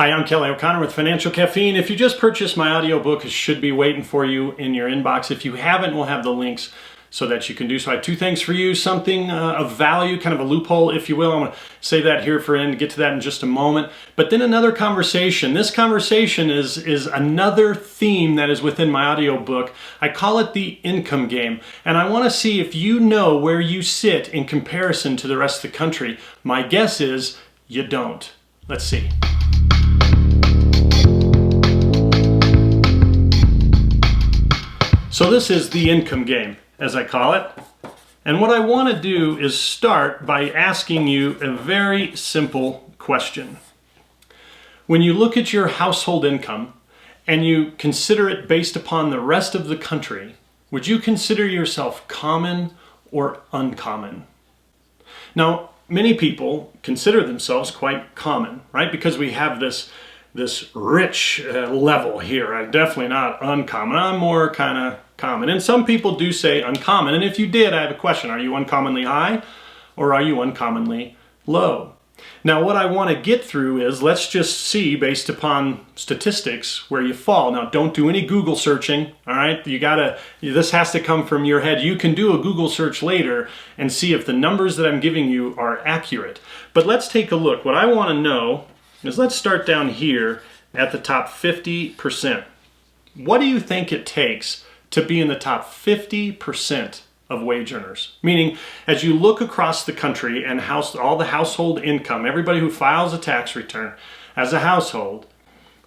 Hi, I'm Kelly O'Connor with Financial Caffeine. If you just purchased my audiobook, it should be waiting for you in your inbox. If you haven't, we'll have the links so that you can do so. I have two things for you, something of value, kind of a loophole, if you will. I'm going to say that here for end, get to that in just a moment. But then another conversation. This conversation is another theme that is within my audiobook. I call it the income game. And I want to see if you know where you sit in comparison to the rest of the country. My guess is you don't. Let's see. So this is the income game, as I call it. And what I want to do is start by asking you a very simple question. When you look at your household income and you consider it based upon the rest of the country, would you consider yourself common or uncommon? Now, many people consider themselves quite common, right? Because we have this rich level here. I'm definitely not uncommon. I'm more kind of common. And some people do say uncommon. And if you did, I have a question. Are you uncommonly high or are you uncommonly low? Now, what I want to get through is let's just see based upon statistics where you fall. Now, don't do any Google searching, all right? This has to come from your head. You can do a Google search later and see if the numbers that I'm giving you are accurate. But let's take a look. What I want to know is let's start down here at the top 50%. What do you think it takes to be in the top 50% of wage earners? Meaning, as you look across the country and all the household income, everybody who files a tax return as a household,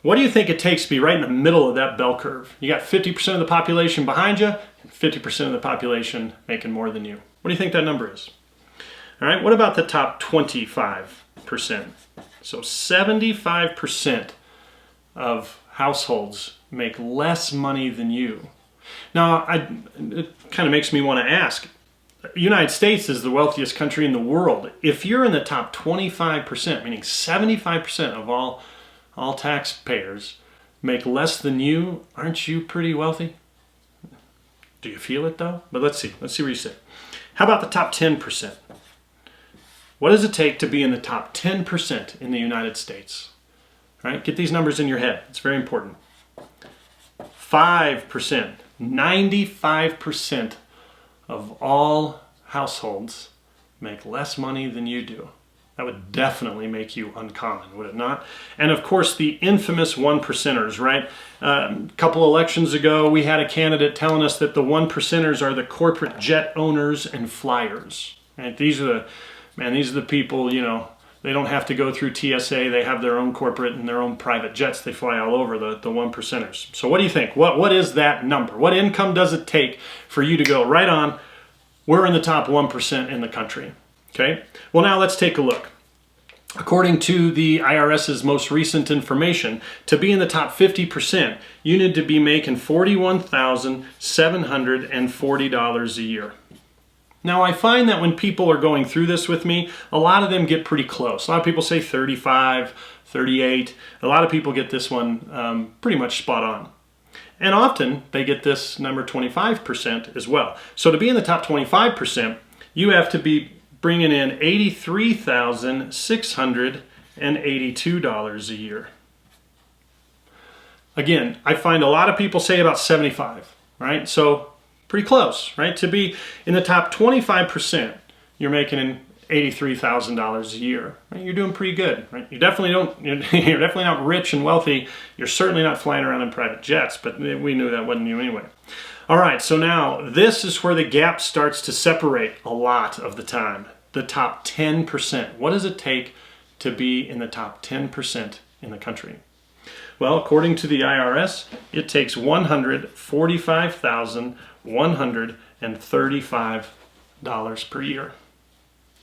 what do you think it takes to be right in the middle of that bell curve? You got 50% of the population behind you and 50% of the population making more than you. What do you think that number is? All right, what about the top 25%? So 75% of households make less money than you. Now, it kind of makes me want to ask, the United States is the wealthiest country in the world. If you're in the top 25%, meaning 75% of all taxpayers make less than you, aren't you pretty wealthy? Do you feel it though? But let's see where you sit. How about the top 10%? What does it take to be in the top 10% in the United States? All right, get these numbers in your head. It's very important. 5%. 95% of all households make less money than you do. That would definitely make you uncommon, would it not? And of course, the infamous 1%ers, right? A couple elections ago, we had a candidate telling us that the 1%ers are the corporate jet owners and flyers. Right? These are the people, you know, they don't have to go through TSA. They have their own corporate and their own private jets. They fly all over, the 1%ers. So what do you think? What is that number? What income does it take for you to go right on, we're in the top 1% in the country? Okay. Well, now let's take a look. According to the IRS's most recent information, to be in the top 50%, you need to be making $41,740 a year. Now, I find that when people are going through this with me, a lot of them get pretty close. A lot of people say 35, 38. A lot of people get this one pretty much spot on. And often they get this number 25% as well. So to be in the top 25%, you have to be bringing in $83,682 a year. Again, I find a lot of people say about 75, right? So pretty close, right? To be in the top 25%, you're making $83,000 a year. Right? You're doing pretty good, right? You're definitely not rich and wealthy. You're certainly not flying around in private jets, but we knew that wasn't you anyway. All right, so now this is where the gap starts to separate a lot of the time. The top 10%. What does it take to be in the top 10% in the country? Well, according to the IRS, it takes $145,135 per year.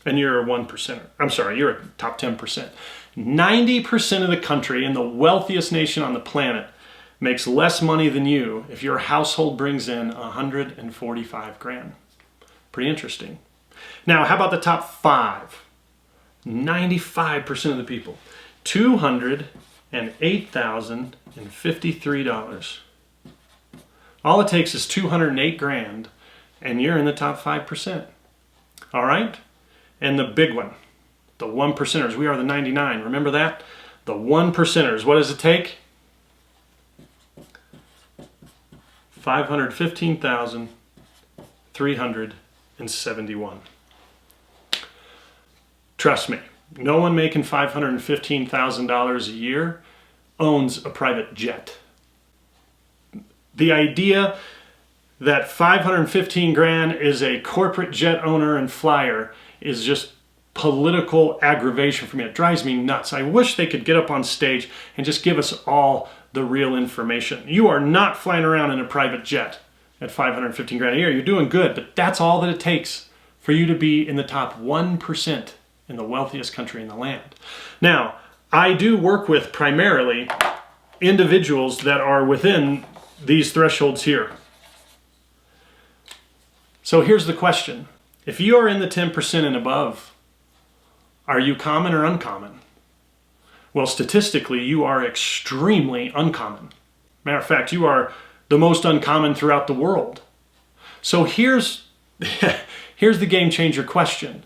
And you're a 1%er. I'm sorry, you're a top 10%. 90% of the country and the wealthiest nation on the planet makes less money than you if your household brings in $145,000. Pretty interesting. Now, how about the top 5? 95% of the people. $208,053. All it takes is $208,000 and you're in the top 5%. All right? And the big one, the 1%ers, we are the 99. Remember that? The The one percenters, what does it take? 515,371. Trust me, no one making $515,000 a year owns a private jet. The idea that 515 grand is a corporate jet owner and flyer is just political aggravation for me. It drives me nuts. I wish they could get up on stage and just give us all the real information. You are not flying around in a private jet at 515 grand a year. You're doing good, but that's all that it takes for you to be in the top 1% in the wealthiest country in the land. Now, I do work with primarily individuals that are within these thresholds here. So here's the question. If you are in the 10% and above, are you common or uncommon? Well, statistically, you are extremely uncommon. Matter of fact, you are the most uncommon throughout the world. So here's the game changer question.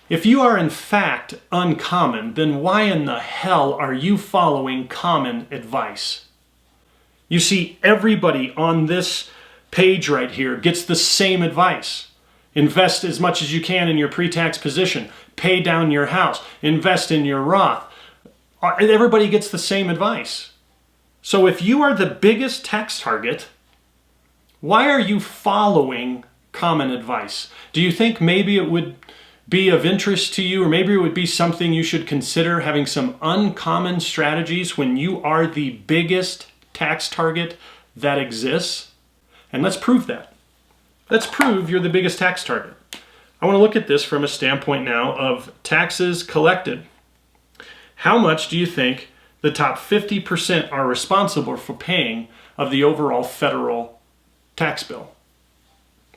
If you are in fact uncommon, then why in the hell are you following common advice? You see, everybody on this page right here gets the same advice. Invest as much as you can in your pre-tax position. Pay down your house. Invest in your Roth. Everybody gets the same advice. So if you are the biggest tax target, why are you following common advice? Do you think maybe it would be of interest to you, or maybe it would be something you should consider, having some uncommon strategies when you are the biggest tax target that exists? And let's prove that. Let's prove you're the biggest tax target. I want to look at this from a standpoint now of taxes collected. How much do you think the top 50% are responsible for paying of the overall federal tax bill?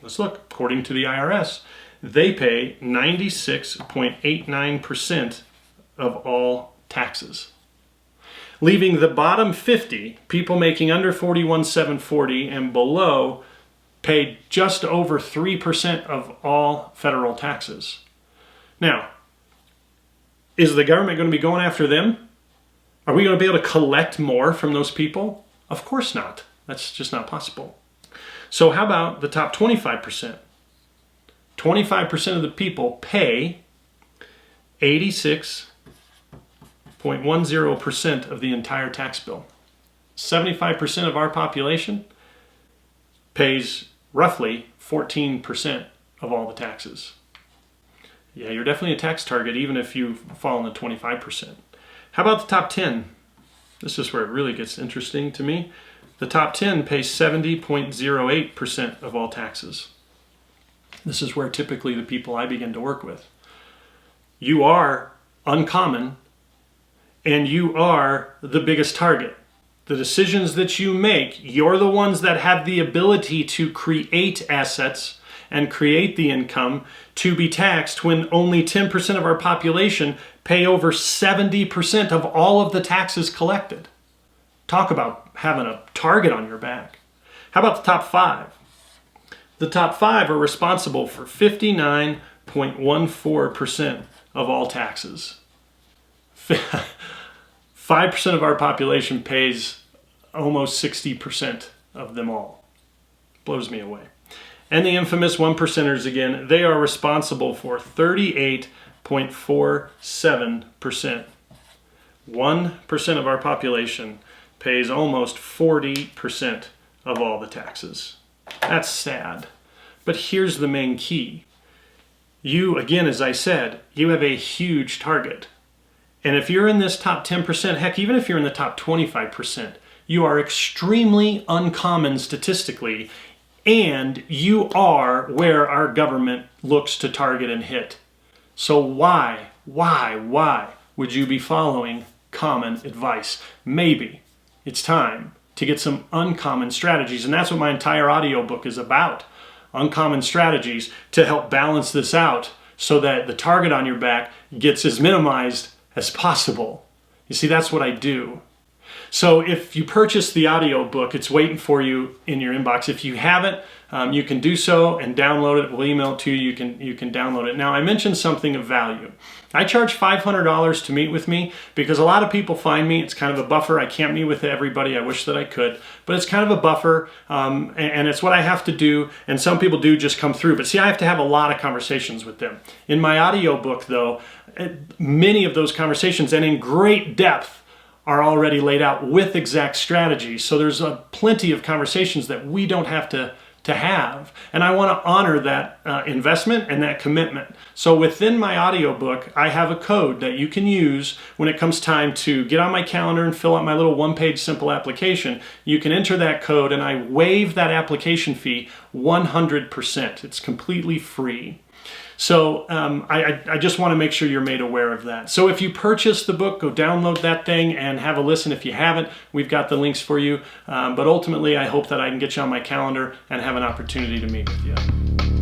Let's look. According to the IRS, they pay 96.89% of all taxes. Leaving the bottom 50, people making under 41,740 and below, pay just over 3% of all federal taxes. Now, is the government going to be going after them? Are we going to be able to collect more from those people? Of course not. That's just not possible. So how about the top 25%? 25% of the people pay 86.10% of the entire tax bill. 75% of our population pays roughly 14% of all the taxes. Yeah, you're definitely a tax target even if you fall in the 25%. How about the top 10? This is where it really gets interesting to me. The top 10 pay 70.08% of all taxes. This is where typically the people I begin to work with. You are uncommon and you are the biggest target. The decisions that you make, you're the ones that have the ability to create assets and create the income to be taxed when only 10% of our population pay over 70% of all of the taxes collected. Talk about having a target on your back. How about the top 5? The top 5 are responsible for 59.14% of all taxes. 5% of our population pays almost 60% of them all. Blows me away. And the infamous 1%ers again, they are responsible for 38.47%. 1% of our population pays almost 40% of all the taxes. That's sad. But here's the main key. You, again, as I said, you have a huge target. And if you're in this top 10%, heck, even if you're in the top 25%, you are extremely uncommon statistically, and you are where our government looks to target and hit. So why would you be following common advice? Maybe it's time to get some uncommon strategies, and that's what my entire audiobook is about. Uncommon strategies to help balance this out so that the target on your back gets as minimized as possible. You see, that's what I do. So if you purchase the audio book, it's waiting for you in your inbox. If you haven't, you can do so and download it. We'll email it to you. You can download it. Now, I mentioned something of value. I charge $500 to meet with me because a lot of people find me. It's kind of a buffer. I can't meet with everybody. I wish that I could, but it's kind of a buffer, and it's what I have to do. And some people do just come through. But see, I have to have a lot of conversations with them. In my audio book, though, many of those conversations, and in great depth, are already laid out with exact strategies. So there's plenty of conversations that we don't have to have. And I want to honor that investment and that commitment. So within my audiobook, I have a code that you can use when it comes time to get on my calendar and fill out my little one-page simple application. You can enter that code and I waive that application fee 100%. It's completely free. So I just want to make sure you're made aware of that. So if you purchase the book, go download that thing and have a listen. If you haven't, we've got the links for you. But ultimately, I hope that I can get you on my calendar and have an opportunity to meet with you.